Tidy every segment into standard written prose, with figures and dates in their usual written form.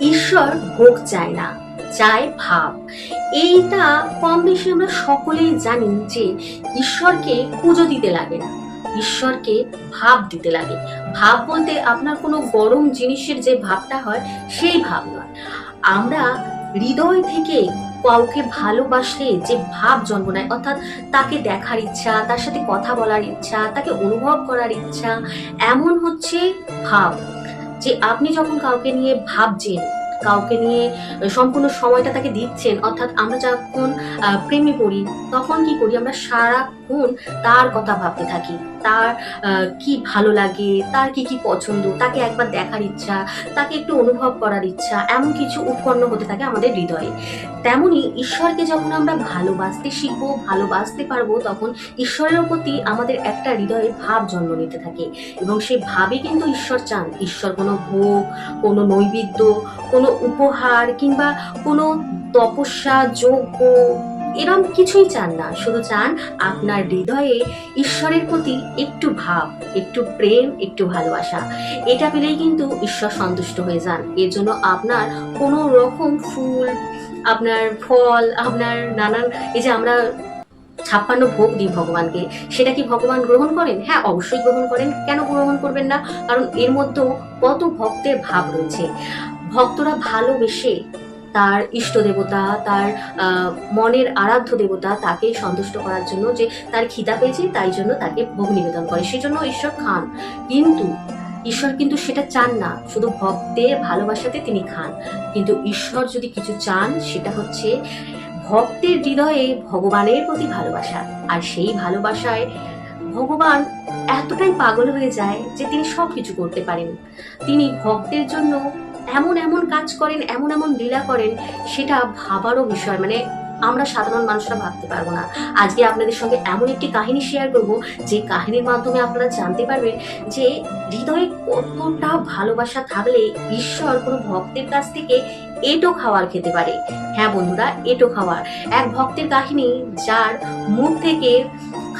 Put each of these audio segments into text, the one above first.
ঈশ্বর ভোগ চায় না, চায় ভাব। এইটা কম বেশি আমরা সকলেই জানি যে ঈশ্বরকে পুজো দিতে লাগে না, ঈশ্বরকে ভাব দিতে লাগে। ভাব বলতে আপনার কোনো গরম জিনিসের যে ভাবটা হয় সেই ভাব নয়। আমরা হৃদয় থেকে কাউকে ভালোবাসলে যে ভাব জন্ম নেয়, অর্থাৎ তাকে দেখার ইচ্ছা, তার সাথে কথা বলার ইচ্ছা, তাকে অনুভব করার ইচ্ছা, এমন হচ্ছে ভাব। যে আপনি যখন কাউকে নিয়ে ভাবছেন, কাউকে নিয়ে সম্পূর্ণ সময়টা তাকে দিচ্ছেন, অর্থাৎ আমরা যখন প্রেমে পড়ি তখন কি করি, আমরা সারাক্ষণ তার কথা ভাবতে থাকি, তার কি ভালো লাগে, তার কি কি পছন্দ, তাকে একবার দেখার ইচ্ছা, তাকে একটু অনুভব করার ইচ্ছা, এমন কিছু উৎপন্ন হতে থাকে আমাদের হৃদয়ে। তেমনি ঈশ্বরকে যখন আমরা ভালোবাসতে শিখবো, ভালোবাসতে পারবো, তখন ঈশ্বরের প্রতি আমাদের একটা হৃদয়ে ভাব জন্ম নিতে থাকে। এবং সেই ভাবে কিন্তু ঈশ্বর চান। ঈশ্বর কোনো ভোগ, কোনো নৈবেদ্য, কোনো উপহার কিংবা কোনো তপস্যা, যজ্ঞ, এরম কিছুই চান না। শুধু চান আপনার হৃদয়ে ঈশ্বরের প্রতি একটু ভাব, একটু প্রেম, একটু ভালোবাসা। এটা পেলেই কিন্তু ঈশ্বর সন্তুষ্ট হয়ে যান। এর জন্য আপনার কোনো রকম ফুল, আপনার ফল, আপনার নানান, এই যে আমরা 56 ভোগ দিই ভগবানকে, সেটা কি ভগবান গ্রহণ করেন? হ্যাঁ, অবশ্যই গ্রহণ করেন। কেন গ্রহণ করবেন না? কারণ এর মধ্যেও কত ভক্তের ভাব রয়েছে। ভক্তরা ভালোবেসে তার ইষ্ট দেবতা, তার মনের আরাধ্য দেবতা, তাকে সন্তুষ্ট করার জন্য, যে তার খিদা পেয়েছে তাই জন্য তাকে ভোগ নিবেদন করে, সেজন্য ঈশ্বর খান। কিন্তু ঈশ্বর কিন্তু সেটা চান না, শুধু ভক্তের ভালোবাসাতে তিনি খান। কিন্তু ঈশ্বর যদি কিছু চান, সেটা হচ্ছে ভক্তের হৃদয়ে ভগবানের প্রতি ভালোবাসা। আর সেই ভালোবাসায় ভগবান এতটাই পাগল হয়ে যায় যে তিনি সবকিছু করতে পারেন। তিনি ভক্তের জন্য এমন এমন কাজ করেন, এমন এমন লীলা করেন, সেটা ভাবারও বিষয়। মানে আমরা সাধারণ মানুষরা ভাবতে পারবো না। আজকে আপনাদের সঙ্গে এমন একটি কাহিনী শেয়ার করব, যে কাহিনীর মাধ্যমে আপনারা জানতে পারবেন যে হৃদয়ে কতটা ভালোবাসা থাকলে ঈশ্বর কোনো ভক্তের কাছ থেকে এঁটো খাওয়ার খেতে পারে। হ্যাঁ বন্ধুরা, এঁটো খাওয়ার। এক ভক্তের কাহিনী, যার মুখ থেকে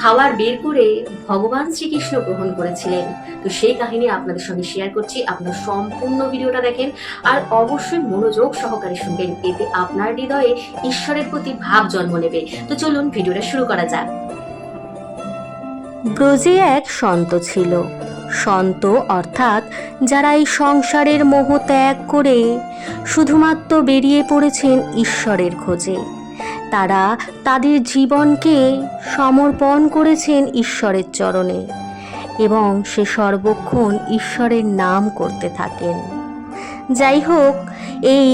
খাবার বের করে ভগবান শ্রীকৃষ্ণ গ্রহণ করেছিলেন। তো সেই কাহিনী আপনাদের সঙ্গে শেয়ার করছি। আপনারা সম্পূর্ণ ভিডিওটা দেখেন আর অবশ্যই মনোযোগ সহকারে শুনবেন, এতে আপনার হৃদয়ে ঈশ্বরের প্রতি ভাব জন্ম নেবে। তো চলুন ভিডিওটা শুরু করা যাক। ব্রজে এক সন্ত ছিল। সন্ত অর্থাৎ যারা এই সংসারের মোহ ত্যাগ করে শুধুমাত্র বেরিয়ে পড়েছেন ঈশ্বরের খোঁজে। তারা তাদের জীবনকে সমর্পণ করেছেন ঈশ্বরের চরণে এবং সে সর্বক্ষণ ঈশ্বরের নাম করতে থাকেন। যাই হোক, এই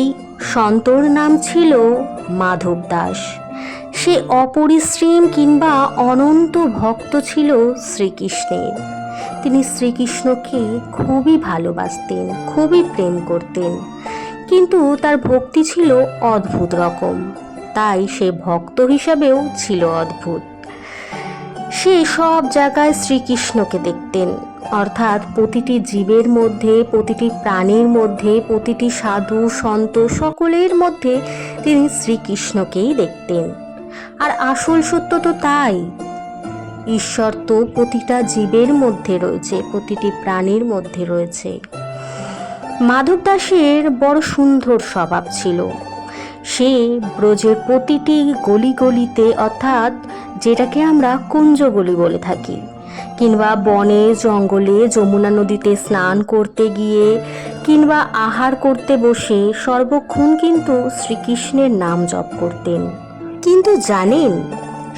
সন্তর নাম ছিল মাধব দাস। সে অপরিসীম কিংবা অনন্ত ভক্ত ছিল শ্রীকৃষ্ণের। তিনি শ্রীকৃষ্ণকে খুবই ভালোবাসতেন, খুবই প্রেম করতেন, কিন্তু তার ভক্তি ছিল অদ্ভুত রকম, তাই সে ভক্ত হিসাবেও ছিল অদ্ভুত। সে সব জায়গায় শ্রীকৃষ্ণকে দেখতেন, অর্থাৎ প্রতিটি জীবের মধ্যে, প্রতিটি প্রাণীর মধ্যে, প্রতিটি সাধু সন্ত সকলের মধ্যে তিনি শ্রীকৃষ্ণকেই দেখতেন। আর আসল সত্য তো তাই, ঈশ্বর তো প্রতিটা জীবের মধ্যে রয়েছে, প্রতিটি প্রাণীর মধ্যে রয়েছে। মাধব দাসের বড় সুন্দর স্বভাব ছিল। সে ব্রজের প্রতিটি গলি গলিতে, অর্থাৎ যেটাকে আমরা কুঞ্জগলি বলে থাকি, কিংবা বনে জঙ্গলে, যমুনা নদীতে স্নান করতে গিয়ে কিংবা আহার করতে বসে সর্বক্ষণ কিন্তু শ্রীকৃষ্ণের নাম জপ করতেন। কিন্তু জানেন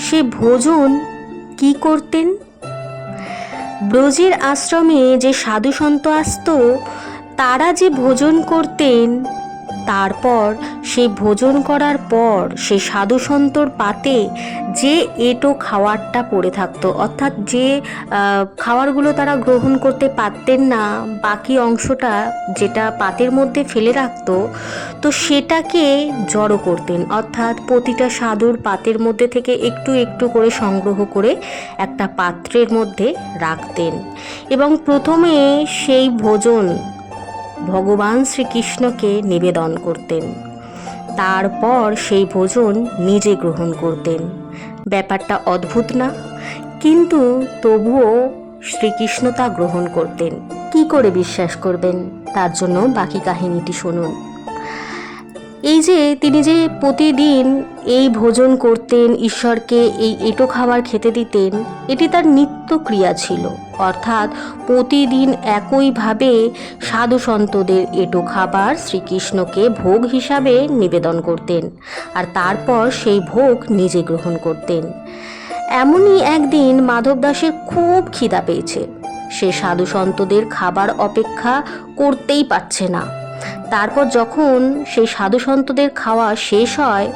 সে ভোজন কি করতেন? ব্রজের আশ্রমে যে সাধু সন্ত আসত, তারা যে ভোজন করতেন, তারপর সে ভোজন করার পর সে সাধু সন্তর পাতে যে এঁটো খাওয়ারটা পড়ে থাকতো, অর্থাৎ যে খাবারগুলো তারা গ্রহণ করতে পারতেন না, বাকি অংশটা যেটা পাতের মধ্যে ফেলে রাখতো, তো সেটাকে জড়ো করতেন, অর্থাৎ প্রতিটা সাধুর পাতের মধ্যে থেকে একটু একটু করে সংগ্রহ করে একটা পাত্রের মধ্যে রাখতেন এবং প্রথমে সেই ভোজন ভগবান শ্রীকৃষ্ণকে নিবেদন করতেন, তারপর সেই ভোজন নিজে গ্রহণ করতেন। ব্যাপারটা অদ্ভুত না? কিন্তু তবুও শ্রীকৃষ্ণ তা গ্রহণ করতেন। কি করে বিশ্বাস করবেন? তার জন্য বাকি কাহিনীটি শুনুন। এই যে তিনি যে প্রতিদিন এই ভোজন করতেন, ঈশ্বরকে এই এঁটো খাবার খেতে দিতেন, এটি তার নিত্যক্রিয়া ছিল। অর্থাৎ প্রতিদিন একইভাবে সাধু সন্তদের এঁটো খাবার শ্রীকৃষ্ণকে ভোগ হিসাবে নিবেদন করতেন, আর তারপর সেই ভোগ নিজে গ্রহণ করতেন। এমনই একদিন মাধব দাসের খুব খিদা পেয়েছে। সে সাধু সন্তদের খাবার অপেক্ষা করতেই পারছে না। তারপর যখন সেই সাধু সন্তদের খাওয়া শেষ হয়,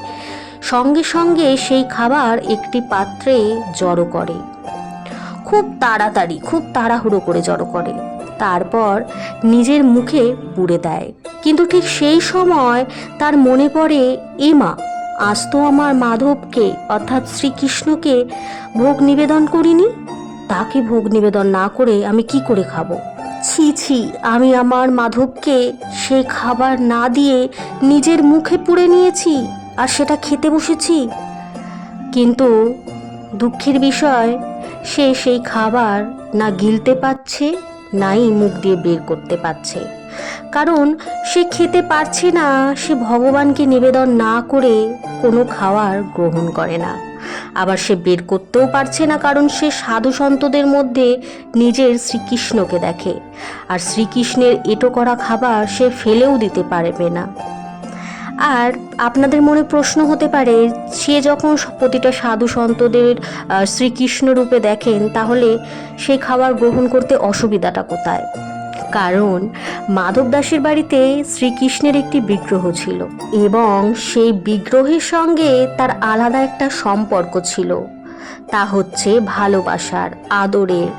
সঙ্গে সঙ্গে সেই খাবার একটি পাত্রে জড়ো করে, খুব তাড়াতাড়ি, খুব তাড়াহুড়ো করে জড়ো করে, তারপর নিজের মুখে পুরে দেয়। কিন্তু ঠিক সেই সময় তার মনে পড়ে, এ মা, আজ তো আমার মাধবকে অর্থাৎ শ্রীকৃষ্ণকে ভোগ নিবেদন করিনি। তাকে ভোগ নিবেদন না করে আমি কি করে খাবো? ছি ছি, আমি আমার মাধবকে সেই খাবার না দিয়ে নিজের মুখে পুরে নিয়েছি আর সেটা খেতে বসেছি। কিন্তু দুঃখের বিষয়, সে সেই খাবার না গিলতে পারছে, নাই মুখ দিয়ে বের করতে পারছে। কারণ সে খেতে পারছে না, সে ভগবানকে নিবেদন না করে কোনো খাবার গ্রহণ করে না। আবার সে বের করতেও পারছে না, কারণ সে সাধু সন্তদের মধ্যে নিজের শ্রীকৃষ্ণকে দেখে, আর শ্রীকৃষ্ণের এঁটো করা খাবার সে ফেলেও দিতে পারবে না। আর আপনাদের মনে প্রশ্ন হতে পারে, সে যখন প্রতিটা সাধু সন্তদের শ্রীকৃষ্ণ রূপে দেখেন, তাহলে সেই খাবার গ্রহণ করতে অসুবিধাটা কোথায়? কারণ মাধব দাসের বাড়িতে শ্রীকৃষ্ণের একটি বিগ্রহ ছিল, এবং সেই বিগ্রহের সঙ্গে তার আলাদা একটা সম্পর্ক ছিল। তা হচ্ছে ভালোবাসার, আদরের,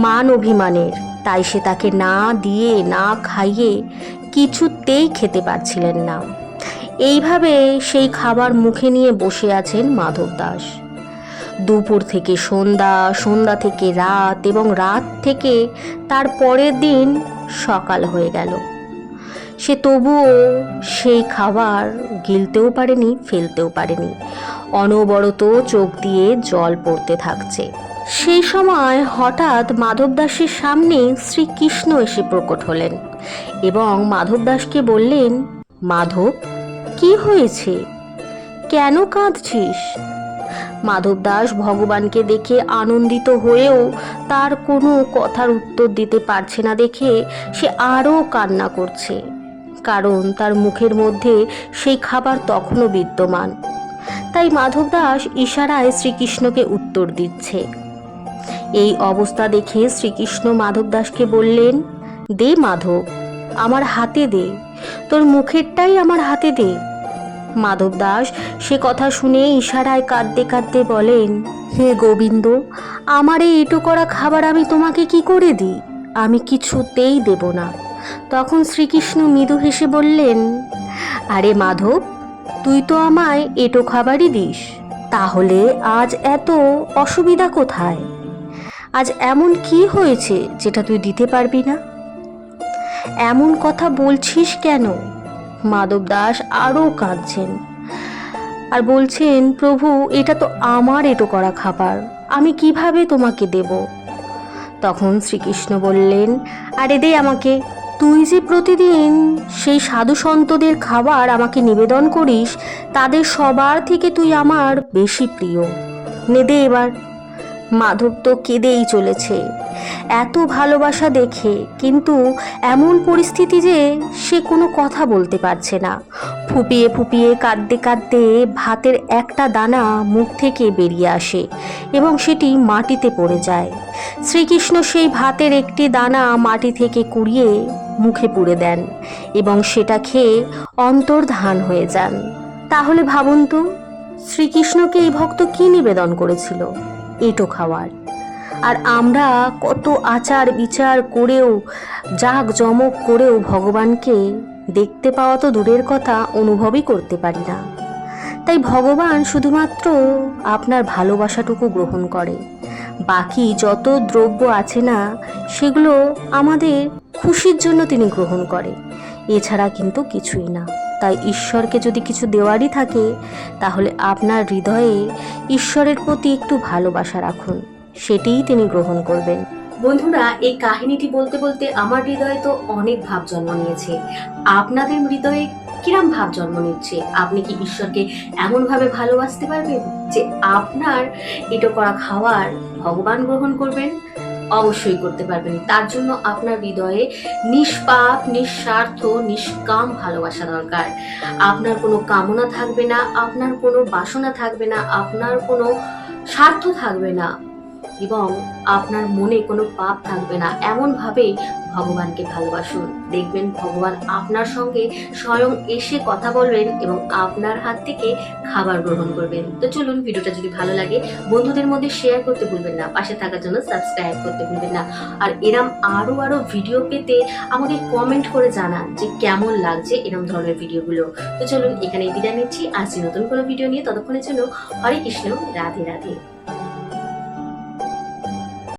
মান অভিমানের। তাই সে তাকে না দিয়ে, না খাইয়ে কিছুতেই খেতে পারছিলেন না। এইভাবে সেই খাবার মুখে নিয়ে বসে আছেন মাধব দাস। দুপুর থেকে সন্ধ্যা, সন্ধ্যা থেকে রাত, এবং রাত থেকে তার পরের দিন সকাল হয়ে গেল। সে তবুও সেই খাবার গিলতেও পারেনি, ফেলতেও পারেনি। অনবরত চোখ দিয়ে জল পড়তে থাকছে। সেই সময় হঠাৎ মাধব দাসের সামনে শ্রীকৃষ্ণ এসে প্রকট হলেন এবং মাধব দাসকে বললেন, মাধব, কি হয়েছে? কেন কাঁদছিস? মাধব দাস ভগবানকে দেখে আনন্দিত হয়েও তার কোনো কথার উত্তর দিতে পারছে না দেখে সে আরও কান্না করছে, কারণ তার মুখের মধ্যে সেই খাবার তখনও বিদ্যমান। তাই মাধব দাস ইশারায় শ্রীকৃষ্ণকে উত্তর দিচ্ছে। এই অবস্থা দেখে শ্রীকৃষ্ণ মাধব দাসকে বললেন, দে মাধব, আমার হাতে দে, তোর মুখেরটাই আমার হাতে দে। মাধব দাস সে কথা শুনে ইশারায় কাঁদতে কাঁদতে বলেন, হে গোবিন্দ, আমার এই এঁটো করা খাবার আমি তোমাকে কি করে দিই? আমি কিছুতেই দেব না। তখন শ্রীকৃষ্ণ মৃদু হেসে বললেন, আরে মাধব, তুই তো আমায় এঁটো খাবারই দিস, তাহলে আজ এত অসুবিধা কোথায়? আজ এমন কি হয়েছে যেটা তুই দিতে পারবি না? এমন কথা বলছিস কেন? মাধব দাস আরও কাঁদছেন আর বলছেন, প্রভু, এটা তো আমার এঁটো করা খাবার, আমি কিভাবে তোমাকে দেব? তখন শ্রীকৃষ্ণ বললেন, আরে দে আমাকে, তুই যে প্রতিদিন সেই সাধু সন্তদের খাবার আমাকে নিবেদন করিস, তাদের সবার থেকে তুই আমার বেশি প্রিয়, নে দে এবার। মাধব তো কেঁদেই চলেছে এত ভালোবাসা দেখে, কিন্তু এমন পরিস্থিতি যে সে কোনো কথা বলতে পারছে না। ফুপিয়ে ফুপিয়ে কাঁদতে কাঁদতে ভাতের একটা দানা মুখ থেকে বেরিয়ে আসে এবং সেটি মাটিতে পড়ে যায়। শ্রীকৃষ্ণ সেই ভাতের একটি দানা মাটি থেকে কুড়িয়ে মুখে পুরে দেন এবং সেটা খেয়ে অন্তর্ধান হয়ে যান। তাহলে ভাবুন তো, শ্রীকৃষ্ণকে এই ভক্ত কি নিবেদন করেছিল? এঁটো খাওয়ার। আর আমরা কত আচার বিচার করেও, জাঁক জমক করেও ভগবানকে দেখতে পাওয়া তো দূরের কথা, অনুভবই করতে পারি না। তাই ভগবান শুধুমাত্র আপনার ভালোবাসাটুকু গ্রহণ করে, বাকি যত দ্রব্য আছে না, সেগুলো আমাদের খুশির জন্য তিনি গ্রহণ করে, এছাড়া কিন্তু কিছুই না। তাই ঈশ্বরকে যদি কিছু দেওয়ারই থাকে, তাহলে আপনার হৃদয়ে ঈশ্বরের প্রতি একটু ভালোবাসা রাখুন, সেটিই তিনি গ্রহণ করবেন। বন্ধুরা, এই কাহিনীটি বলতে বলতে আমার হৃদয়ে তো অনেক ভাব জন্ম নিয়েছে। আপনাদের হৃদয়ে কিরম ভাব জন্ম নিচ্ছে? আপনি কি ঈশ্বরকে এমনভাবে ভালোবাসতে পারবেন যে আপনার এটা করা খাবার ভগবান গ্রহণ করবেন? অবশ্যই করতে পারবেন। তার জন্য আপনার হৃদয়ে নিষ্পাপ, নিঃস্বার্থ, নিষ্কাম ভালোবাসা দরকার। আপনার কোনো কামনা থাকবে না, আপনার কোনো বাসনা থাকবে না, আপনার কোনো স্বার্থ থাকবে না এবং আপনার মনে কোনো পাপ থাকবে না। এমনভাবে ভগবানকে ভালোবাসুন, দেখবেন ভগবান আপনার সঙ্গে স্বয়ং এসে কথা বলবেন এবং আপনার হাত থেকে খাবার গ্রহণ করবেন। তো চলুন, ভিডিওটা যদি ভালো লাগে বন্ধুদের মধ্যে শেয়ার করতে ভুলবেন না, পাশে থাকার জন্য সাবস্ক্রাইব করতে ভুলবেন না। আর এরম আরো ভিডিও পেতে আমাকে কমেন্ট করে জানান যে কেমন লাগছে এরম ধরনের ভিডিওগুলো। তো চলুন, এখানে বিদায় নিচ্ছি। আসছি নতুন কোনো ভিডিও নিয়ে, ততক্ষণের জন্য হরে কৃষ্ণ, রাধে রাধে।